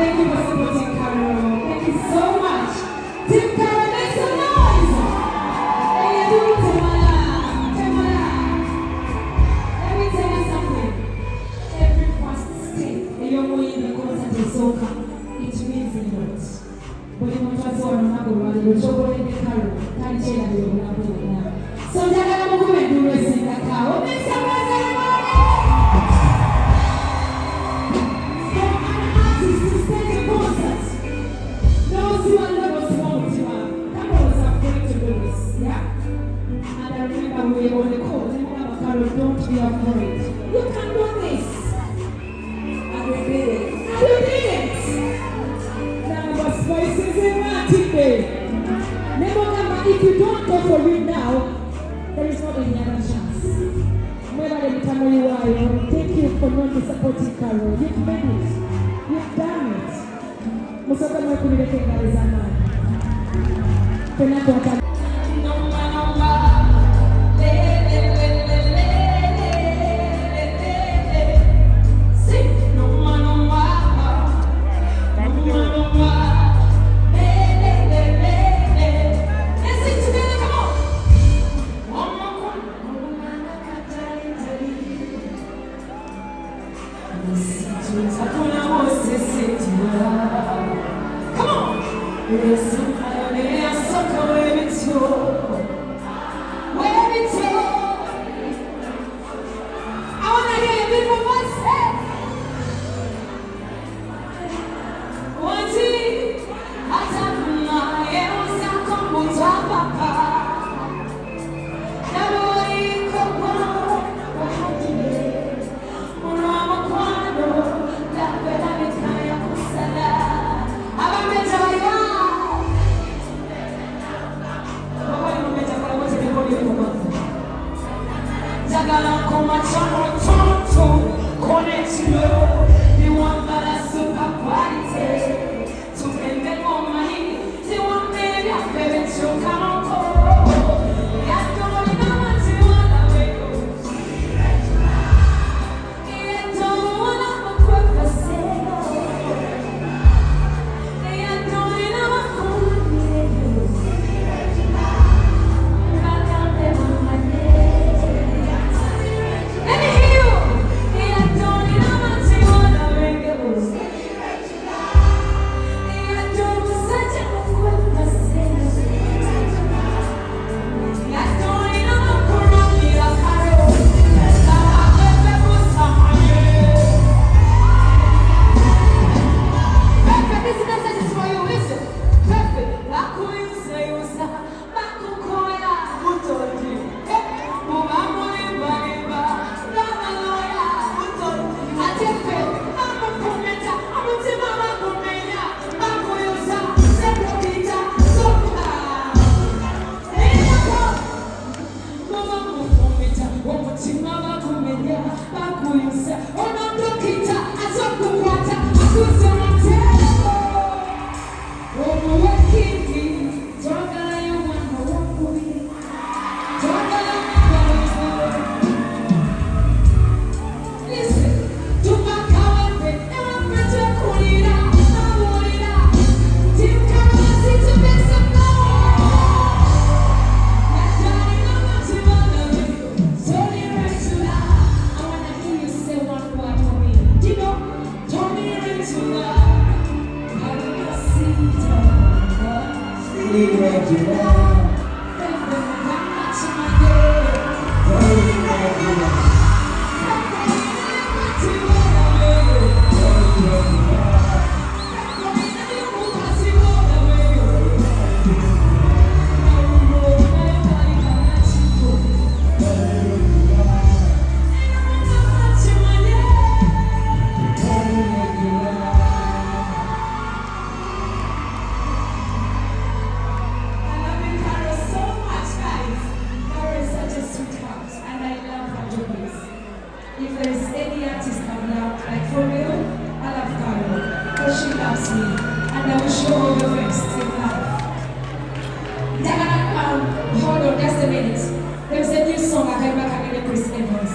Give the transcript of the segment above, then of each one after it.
Thank you for supporting Karole. Thank you so much. Team Karole, make some noise. Hey, you do Tamara. Let me tell you something. Every first step, you're going the concert is soca. It means a lot. But you want to say, I'm not going to go to Karole. Can't say that you're not going to go. So, I'm going to go and do this in the car. Make some noise, everybody. Those who are never small to Karole are going to do this, yeah? And I remember we were on the call, and Karole, don't be afraid. You can do this. And we did it. And you did it. Now, but voices in Ayimbidde. Never remember, if you don't go for it now, there is not any other chance. Remember the time when you are, thank you for not supporting Karole. You've made it. You've done it. Musoka mwekulire kengaliza maani. Fena twata.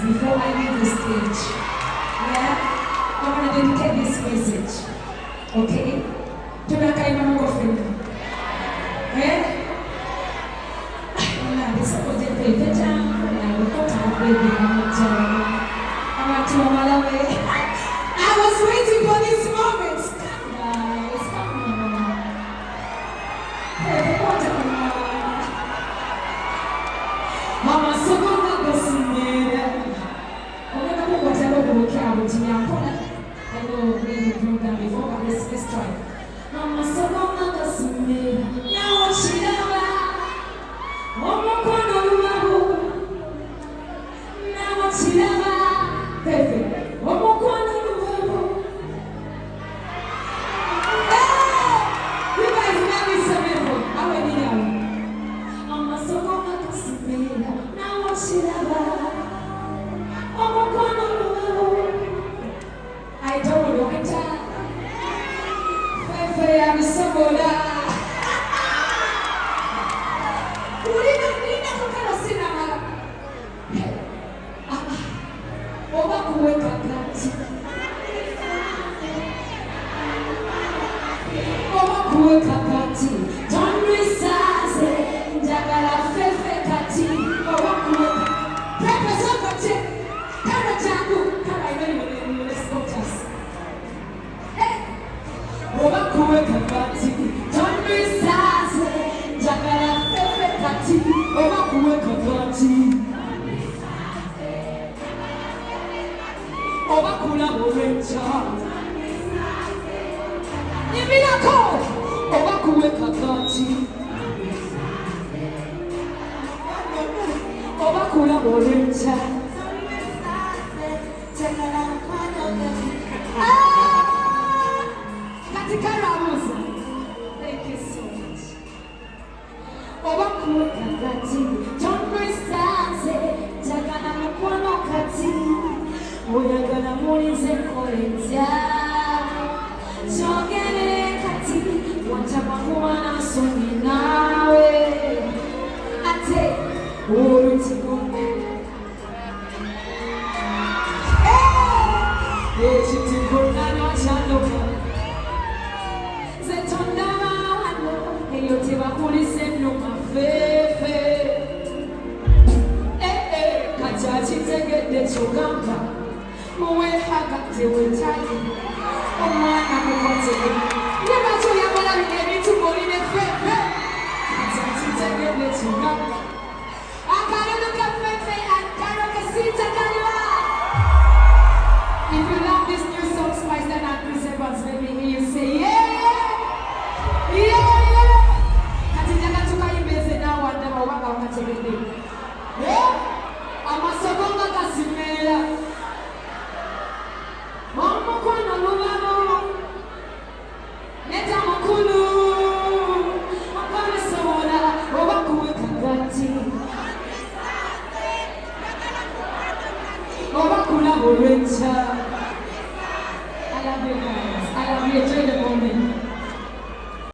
before I leave the stage. Yeah? I want to dedicate this message. Okay? Tunakaima Mungu friend. This is what they pay the time. I will go to the baby. I want to Malawi. I was waiting for this moment. Guys, come on. Hey, what Mama, so good to see you. I'm going to put whatever we will care about me. I know we will do that before, but let's try. Mama, so good to see you. Now, she never. Mama, Feffe, Mama, you guys love me so beautiful. How are you? Mama, so good to see me. Now what she love? I don't know it. Feffe, I'm so good. Mwe hagati wetali